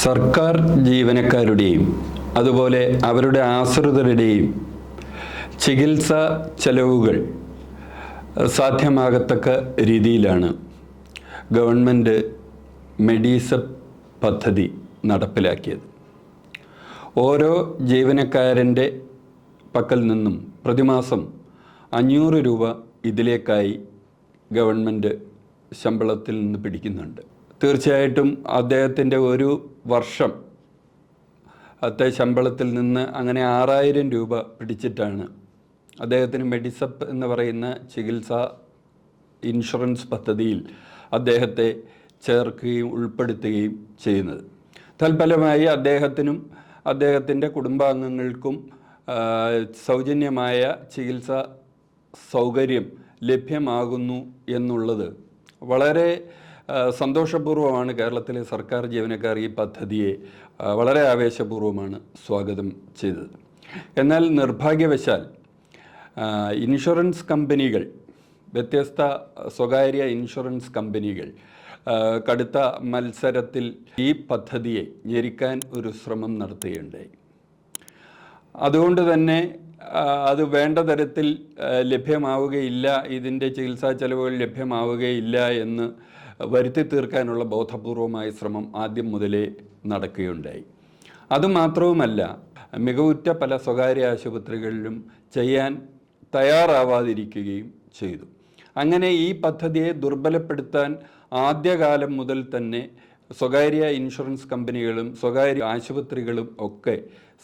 സർക്കാർ ജീവനക്കാരുടെയും അതുപോലെ അവരുടെ ആശ്രിതരുടെയും ചികിത്സാ ചെലവുകൾ സാധ്യമാകത്തക്ക രീതിയിലാണ് ഗവൺമെൻറ് മെഡിസെപ്പ് പദ്ധതി നടപ്പിലാക്കിയത്. ഓരോ ജീവനക്കാരൻ്റെ പക്കൽ നിന്നും പ്രതിമാസം 500 രൂപ ഇതിലേക്കായി ഗവൺമെൻറ് ശമ്പളത്തിൽ നിന്ന് പിടിക്കുന്നുണ്ട്. തീർച്ചയായിട്ടും അദ്ദേഹത്തിൻ്റെ ഒരു വർഷം ശമ്പളത്തിൽ നിന്ന് അങ്ങനെ 6000 രൂപ പിടിച്ചിട്ടാണ് അദ്ദേഹത്തിന് മെഡിസെപ്പ് എന്ന് പറയുന്ന ചികിത്സാ ഇൻഷുറൻസ് പദ്ധതിയിൽ അദ്ദേഹത്തെ ചേർക്കുകയും ഉൾപ്പെടുത്തുകയും ചെയ്യുന്നത്. തൽഫലമായി അദ്ദേഹത്തിനും അദ്ദേഹത്തിൻ്റെ കുടുംബാംഗങ്ങൾക്കും സൗജന്യമായ ചികിത്സാ സൗകര്യം ലഭ്യമാകുന്നു എന്നുള്ളത് വളരെ സന്തോഷപൂർവ്വമാണ് കേരളത്തിലെ സർക്കാർ ജീവനക്കാർ ഈ പദ്ധതിയെ വളരെ ആവേശപൂർവ്വമാണ് സ്വാഗതം ചെയ്തത്. എന്നാൽ നിർഭാഗ്യവശാൽ ഇൻഷുറൻസ് കമ്പനികൾ, വ്യത്യസ്ത സ്വകാര്യ ഇൻഷുറൻസ് കമ്പനികൾ കടുത്ത മത്സരത്തിൽ ഈ പദ്ധതിയെ ഞെരുക്കാൻ ഒരു ശ്രമം നടത്തുകയുണ്ടായി. അതുകൊണ്ട് തന്നെ അത് വേണ്ട തരത്തിൽ ലഭ്യമാവുകയില്ല, ഇതിൻ്റെ ചികിത്സാ ചെലവുകൾ ലഭ്യമാവുകയില്ല എന്ന് വരുത്തി തീർക്കാനുള്ള ബോധപൂർവമായ ശ്രമം ആദ്യം മുതലേ നടക്കുകയുണ്ടായി. അതുമാത്രവുമല്ല, മികവുറ്റ പല സ്വകാര്യ ആശുപത്രികളിലും ചെയ്യാൻ തയ്യാറാവാതിരിക്കുകയും ചെയ്തു. അങ്ങനെ ഈ പദ്ധതിയെ ദുർബലപ്പെടുത്താൻ ആദ്യകാലം മുതൽ തന്നെ സ്വകാര്യ ഇൻഷുറൻസ് കമ്പനികളും സ്വകാര്യ ആശുപത്രികളും ഒക്കെ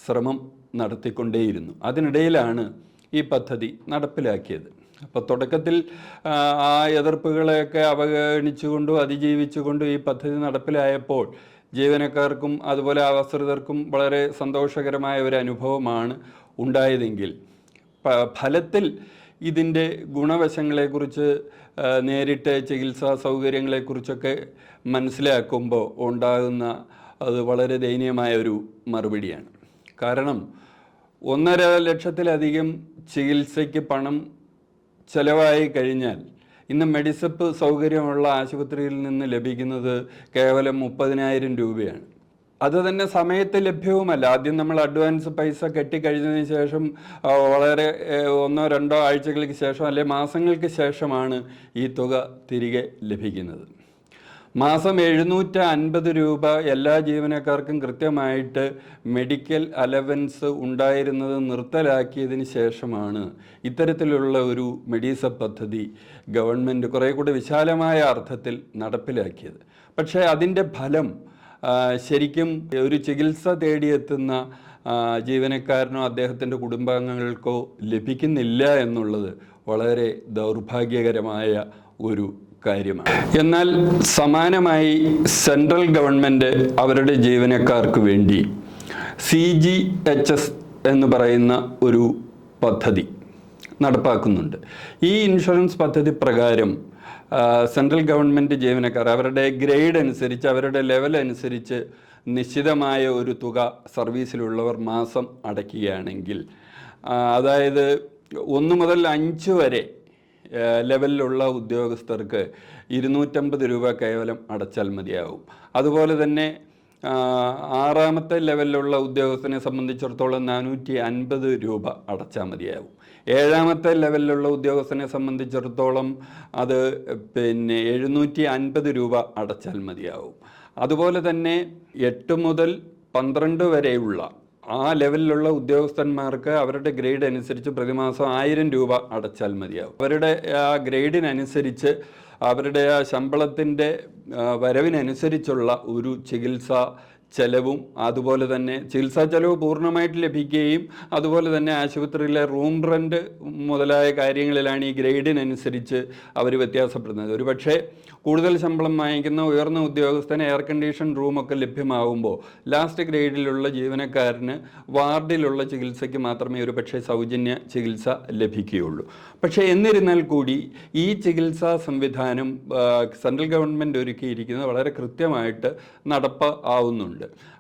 ശ്രമം നടത്തിക്കൊണ്ടേയിരുന്നു. അതിനിടയിലാണ് ഈ പദ്ധതി നടപ്പിലാക്കിയത്. അപ്പോൾ തുടക്കത്തിൽ ആ എതിർപ്പുകളെയൊക്കെ അവഗണിച്ചുകൊണ്ടും അതിജീവിച്ചുകൊണ്ടും ഈ പദ്ധതി നടപ്പിലായപ്പോൾ ജീവനക്കാർക്കും അതുപോലെ ആശ്രിതർക്കും വളരെ സന്തോഷകരമായ ഒരു അനുഭവമാണ് ഉണ്ടായതെങ്കിൽ ഫലത്തിൽ ഇതിൻ്റെ ഗുണവശങ്ങളെക്കുറിച്ച് നേരിട്ട് ചികിത്സാ സൗകര്യങ്ങളെക്കുറിച്ചൊക്കെ മനസ്സിലാക്കുമ്പോൾ ഉണ്ടാകുന്ന അത് വളരെ ദയനീയമായ ഒരു മറുപടിയാണ്. കാരണം 1.5 ലക്ഷത്തിലധികം ചികിത്സയ്ക്ക് പണം ചെലവായി കഴിഞ്ഞാൽ ഇന്ന് മെഡിസെപ്പ് സൗകര്യമുള്ള ആശുപത്രിയിൽ നിന്ന് ലഭിക്കുന്നത് കേവലം 30,000 രൂപയാണ്. അത് തന്നെ സമയത്ത് ലഭ്യവുമല്ല. ആദ്യം നമ്മൾ അഡ്വാൻസ് പൈസ കെട്ടിക്കഴിഞ്ഞതിന് ശേഷം വളരെ 1-2 ആഴ്ചകൾക്ക് ശേഷം അല്ലെ മാസങ്ങൾക്ക് ശേഷമാണ് ഈ തുക തിരികെ ലഭിക്കുന്നത്. മാസം 750 രൂപ എല്ലാ ജീവനക്കാർക്കും കൃത്യമായിട്ട് മെഡിക്കൽ അലവൻസ് ഉണ്ടായിരുന്നത് നിർത്തലാക്കിയതിന് ശേഷമാണ് ഇത്തരത്തിലുള്ള ഒരു മെഡിസെപ്പ് പദ്ധതി ഗവൺമെൻറ് കുറേ കൂടി വിശാലമായ അർത്ഥത്തിൽ നടപ്പിലാക്കിയത്. പക്ഷേ അതിൻ്റെ ഫലം ശരിക്കും ഒരു ചികിത്സ തേടിയെത്തുന്ന ജീവനക്കാരനോ അദ്ദേഹത്തിൻ്റെ കുടുംബാംഗങ്ങൾക്കോ ലഭിക്കുന്നില്ല എന്നുള്ളത് വളരെ ദൗർഭാഗ്യകരമായ ഒരു കാര്യമാണ്. എന്നാൽ സമാനമായി സെൻട്രൽ ഗവൺമെൻറ് അവരുടെ ജീവനക്കാർക്ക് വേണ്ടി CGHS എന്ന് പറയുന്ന ഒരു പദ്ധതി നടപ്പാക്കുന്നുണ്ട്. ഈ ഇൻഷുറൻസ് പദ്ധതി പ്രകാരം സെൻട്രൽ ഗവൺമെൻറ് ജീവനക്കാർ അവരുടെ ഗ്രേഡ് അനുസരിച്ച്, അവരുടെ ലെവൽ അനുസരിച്ച് നിശ്ചിതമായ ഒരു തുക സർവീസിലുള്ളവർ മാസം അടയ്ക്കുകയാണെങ്കിൽ, അതായത് 1 മുതൽ 5 വരെ ലെവലിലുള്ള ഉദ്യോഗസ്ഥർക്ക് 250 രൂപ കേവലം അടച്ചാൽ മതിയാവും. അതുപോലെ തന്നെ 6ാമത്തെ ലെവലിലുള്ള ഉദ്യോഗസ്ഥനെ സംബന്ധിച്ചിടത്തോളം 450 രൂപ അടച്ചാൽ മതിയാവും. 7ാമത്തെ ലെവലിലുള്ള ഉദ്യോഗസ്ഥനെ സംബന്ധിച്ചിടത്തോളം അത് 750 രൂപ അടച്ചാൽ മതിയാവും. അതുപോലെ തന്നെ 8 മുതൽ 12 വരെയുള്ള ആ ലെവലിലുള്ള ഉദ്യോഗസ്ഥന്മാർക്ക് അവരുടെ ഗ്രേഡ് അനുസരിച്ച് പ്രതിമാസം 1000 രൂപ അടച്ചാൽ മതിയാവും. അവരുടെ ആ ഗ്രേഡിനനുസരിച്ച് അവരുടെ ആ ശമ്പളത്തിൻ്റെ വരവിനനുസരിച്ചുള്ള ഒരു ചികിത്സാ ചെലവും അതുപോലെ തന്നെ ചികിത്സാ ചെലവ് പൂർണ്ണമായിട്ട് ലഭിക്കുകയും അതുപോലെ തന്നെ ആശുപത്രിയിലെ റൂം റെൻറ്റ് മുതലായ കാര്യങ്ങളിലാണ് ഈ ഗ്രേഡിനനുസരിച്ച് അവർ വ്യത്യാസപ്പെടുന്നത്. ഒരു പക്ഷേ കൂടുതൽ ശമ്പളം വാങ്ങിക്കുന്ന ഉയർന്ന ഉദ്യോഗസ്ഥന് എയർ കണ്ടീഷൻ റൂമൊക്കെ ലഭ്യമാകുമ്പോൾ ലാസ്റ്റ് ഗ്രേഡിലുള്ള ജീവനക്കാരന് വാർഡിലുള്ള ചികിത്സയ്ക്ക് മാത്രമേ ഒരു പക്ഷേ സൗജന്യ ചികിത്സ ലഭിക്കുകയുള്ളൂ. പക്ഷേ എന്നിരുന്നാൽ കൂടി ഈ ചികിത്സാ സംവിധാനം സെൻട്രൽ ഗവൺമെൻറ് ഒരുക്കിയിരിക്കുന്നത് വളരെ കൃത്യമായിട്ട് നടപ്പ് ആവുന്നുണ്ട്.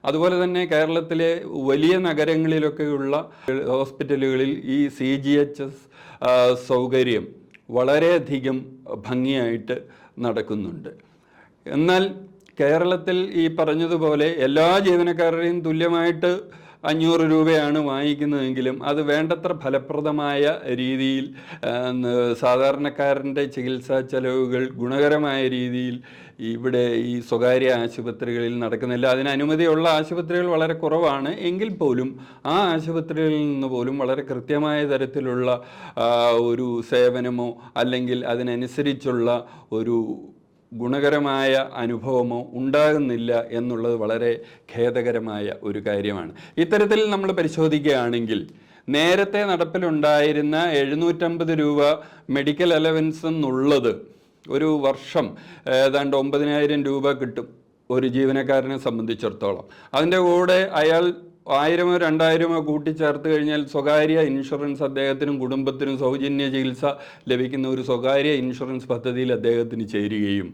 അതുപോലെ തന്നെ കേരളത്തിലെ വലിയ നഗരങ്ങളിലൊക്കെയുള്ള ഹോസ്പിറ്റലുകളിൽ ഈ CGHS സൗകര്യം വളരെയധികം ഭംഗിയായിട്ട് നടക്കുന്നുണ്ട്. എന്നാൽ കേരളത്തിൽ ഈ പറഞ്ഞതുപോലെ എല്ലാ ജീവനക്കാരുടെയും തുല്യമായിട്ട് 500 രൂപയാണ് വാങ്ങിക്കുന്നതെങ്കിലും അത് വേണ്ടത്ര ഫലപ്രദമായ രീതിയിൽ സാധാരണക്കാരൻ്റെ ചികിത്സാ ചെലവുകൾ ഗുണകരമായ രീതിയിൽ ഇവിടെ ഈ സ്വകാര്യ ആശുപത്രികളിൽ നടക്കുന്നില്ല. അതിന് അനുമതിയുള്ള ആശുപത്രികൾ വളരെ കുറവാണ്. എങ്കിൽ പോലും ആ ആശുപത്രികളിൽ നിന്ന് പോലും വളരെ കൃത്യമായ തരത്തിലുള്ള ഒരു സേവനമോ അല്ലെങ്കിൽ അതിനനുസരിച്ചുള്ള ഒരു ഗുണകരമായ അനുഭവമോ ഉണ്ടാകുന്നില്ല എന്നുള്ളത് വളരെ ഖേദകരമായ ഒരു കാര്യമാണ്. ഇത്തരത്തിൽ നമ്മൾ പരിശോധിക്കുകയാണെങ്കിൽ നേരത്തെ നടപ്പിലുണ്ടായിരുന്ന 750 രൂപ മെഡിക്കൽ അലവൻസ് എന്നുള്ളത് ഒരു വർഷം ഏതാണ്ട് 9,000 രൂപ കിട്ടും ഒരു ജീവനക്കാരനെ സംബന്ധിച്ചിടത്തോളം. അതിൻ്റെ കൂടെ അയാൾ 1000-ഓ 2000-ഓ കൂട്ടിച്ചേർത്ത് കഴിഞ്ഞാൽ സ്വകാര്യ ഇൻഷുറൻസ് അദ്ദേഹത്തിനും കുടുംബത്തിനും സൗജന്യ ചികിത്സ ലഭിക്കുന്ന ഒരു സ്വകാര്യ ഇൻഷുറൻസ് പദ്ധതിയിൽ അദ്ദേഹത്തിന് ചേരുകയും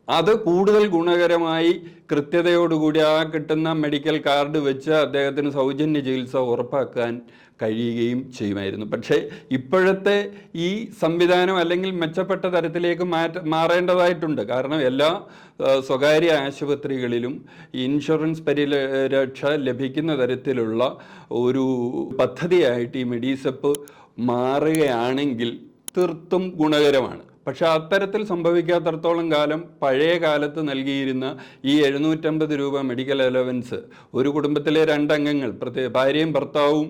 അത് കൂടുതൽ ഗുണകരമായി കൃത്യതയോടുകൂടി ആ കിട്ടുന്ന മെഡിക്കൽ കാർഡ് വെച്ച് അദ്ദേഹത്തിന് സൗജന്യ ചികിത്സ ഉറപ്പാക്കാൻ കഴിയുകയും ചെയ്യുമായിരുന്നു. പക്ഷേ ഇപ്പോഴത്തെ ഈ സംവിധാനം അല്ലെങ്കിൽ മെച്ചപ്പെട്ട തരത്തിലേക്ക് മാറേണ്ടതായിട്ടുണ്ട്. കാരണം എല്ലാ സ്വകാര്യ ആശുപത്രികളിലും ഇൻഷുറൻസ് പരിരക്ഷ ലഭിക്കുന്ന തരത്തിലുള്ള ഒരു പദ്ധതിയായിട്ട് ഈ മെഡിസെപ്പ് മാറുകയാണെങ്കിൽ തീർത്തും ഗുണകരമാണ്. പക്ഷെ അത്തരത്തിൽ സംഭവിക്കാത്തടത്തോളം കാലം പഴയ കാലത്ത് നൽകിയിരുന്ന ഈ 750 രൂപ മെഡിക്കൽ അലവൻസ് ഒരു കുടുംബത്തിലെ 2 അംഗങ്ങൾ, ഭാര്യയും ഭർത്താവും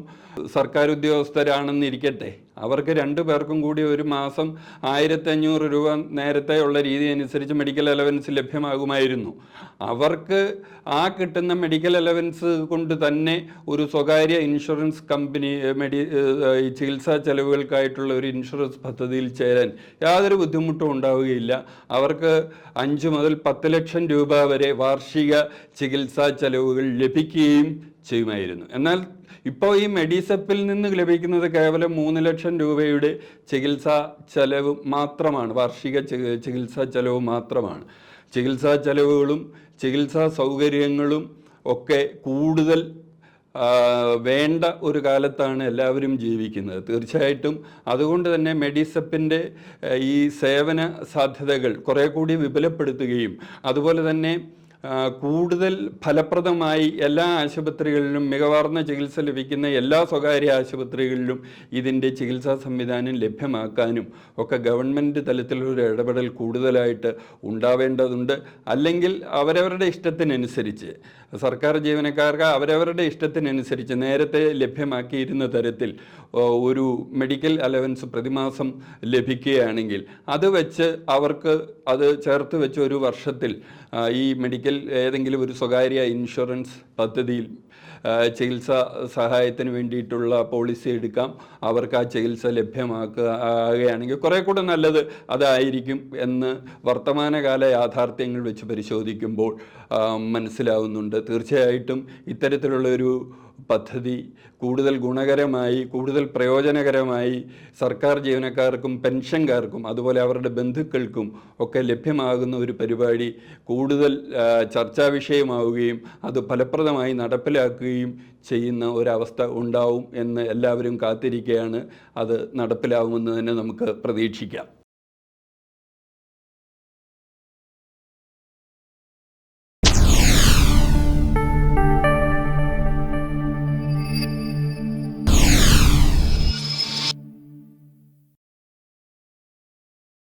സർക്കാർ ഉദ്യോഗസ്ഥരാണെന്നിരിക്കട്ടെ, അവർക്ക് 2 പേർക്കും കൂടി ഒരു മാസം 1500 രൂപ നേരത്തെയുള്ള രീതി അനുസരിച്ച് മെഡിക്കൽ അലവൻസ് ലഭ്യമാകുമായിരുന്നു. അവർക്ക് ആ കിട്ടുന്ന മെഡിക്കൽ അലവൻസ് കൊണ്ട് തന്നെ ഒരു സ്വകാര്യ ഇൻഷുറൻസ് കമ്പനി ചികിത്സാ ചെലവുകൾക്കായിട്ടുള്ള ഒരു ഇൻഷുറൻസ് പദ്ധതിയിൽ ചേരാൻ യാതൊരു ബുദ്ധിമുട്ടും ഉണ്ടാവുകയില്ല. അവർക്ക് 5 മുതൽ 10 ലക്ഷം രൂപ വരെ വാർഷിക ചികിത്സാ ചെലവുകൾ ലഭിക്കുകയും ചെയ്യുമായിരുന്നു. എന്നാൽ ഇപ്പോൾ ഈ മെഡിസെപ്പിൽ നിന്ന് ലഭിക്കുന്നത് കേവലം 3 ലക്ഷം രൂപയുടെ ചികിത്സാ ചെലവ് മാത്രമാണ്, വാർഷിക ചികിത്സാ ചെലവ് മാത്രമാണ്. ചികിത്സാ ചെലവുകളും ചികിത്സാ സൗകര്യങ്ങളും ഒക്കെ കൂടുതൽ വേണ്ട ഒരു കാലത്താണ് എല്ലാവരും ജീവിക്കുന്നത്. തീർച്ചയായിട്ടും അതുകൊണ്ട് തന്നെ മെഡിസെപ്പിൻ്റെ ഈ സേവന സാധ്യതകൾ കുറേ കൂടി വിപുലപ്പെടുത്തുകയും അതുപോലെ തന്നെ കൂടുതൽ ഫലപ്രദമായി എല്ലാ ആശുപത്രികളിലും മികവാർന്ന ചികിത്സ ലഭിക്കുന്ന എല്ലാ സ്വകാര്യ ആശുപത്രികളിലും ഇതിൻ്റെ ചികിത്സാ സംവിധാനം ലഭ്യമാക്കാനും ഒക്കെ ഗവൺമെൻറ് തലത്തിലൊരു ഇടപെടൽ കൂടുതലായിട്ട് ഉണ്ടാവേണ്ടതുണ്ട്. അല്ലെങ്കിൽ അവരവരുടെ ഇഷ്ടത്തിനനുസരിച്ച് സർക്കാർ ജീവനക്കാർക്ക് അവരവരുടെ ഇഷ്ടത്തിനനുസരിച്ച് നേരത്തെ ലഭ്യമാക്കിയിരുന്ന തരത്തിൽ ഒരു മെഡിക്കൽ അലവൻസ് പ്രതിമാസം ലഭിക്കുകയാണെങ്കിൽ അത് വെച്ച് അവർക്ക് അത് ചേർത്ത് വെച്ച് ഒരു വർഷത്തിൽ ഈ മെഡിക്കൽ ഏതെങ്കിലും ഒരു സ്വകാര്യ ഇൻഷുറൻസ് പദ്ധതിയിൽ ചികിത്സാ സഹായത്തിന് വേണ്ടിയിട്ടുള്ള പോളിസി എടുക്കാം. അവർക്ക് ആ ചികിത്സ ലഭ്യമാക്കുകയാണെങ്കിൽ കുറേ കൂടെ നല്ലത് അതായിരിക്കും എന്ന് വർത്തമാനകാല യാഥാർത്ഥ്യങ്ങൾ വെച്ച് പരിശോധിക്കുമ്പോൾ മനസ്സിലാവുന്നുണ്ട്. തീർച്ചയായിട്ടും ഇത്തരത്തിലുള്ളൊരു പദ്ധതി കൂടുതൽ ഗുണകരമായി കൂടുതൽ പ്രയോജനകരമായി സർക്കാർ ജീവനക്കാർക്കും പെൻഷൻകാർക്കും അതുപോലെ അവരുടെ ബന്ധുക്കൾക്കും ഒക്കെ ലഭ്യമാകുന്ന ഒരു പരിപാടി കൂടുതൽ ചർച്ചാ വിഷയമാവുകയും അത് ഫലപ്രദമായി നടപ്പിലാക്കുകയും ചെയ്യുന്ന ഒരവസ്ഥ ഉണ്ടാവും എന്ന് എല്ലാവരും കാത്തിരിക്കുകയാണ്. അത് നടപ്പിലാവുമെന്ന് തന്നെ നമുക്ക് പ്രതീക്ഷിക്കാം.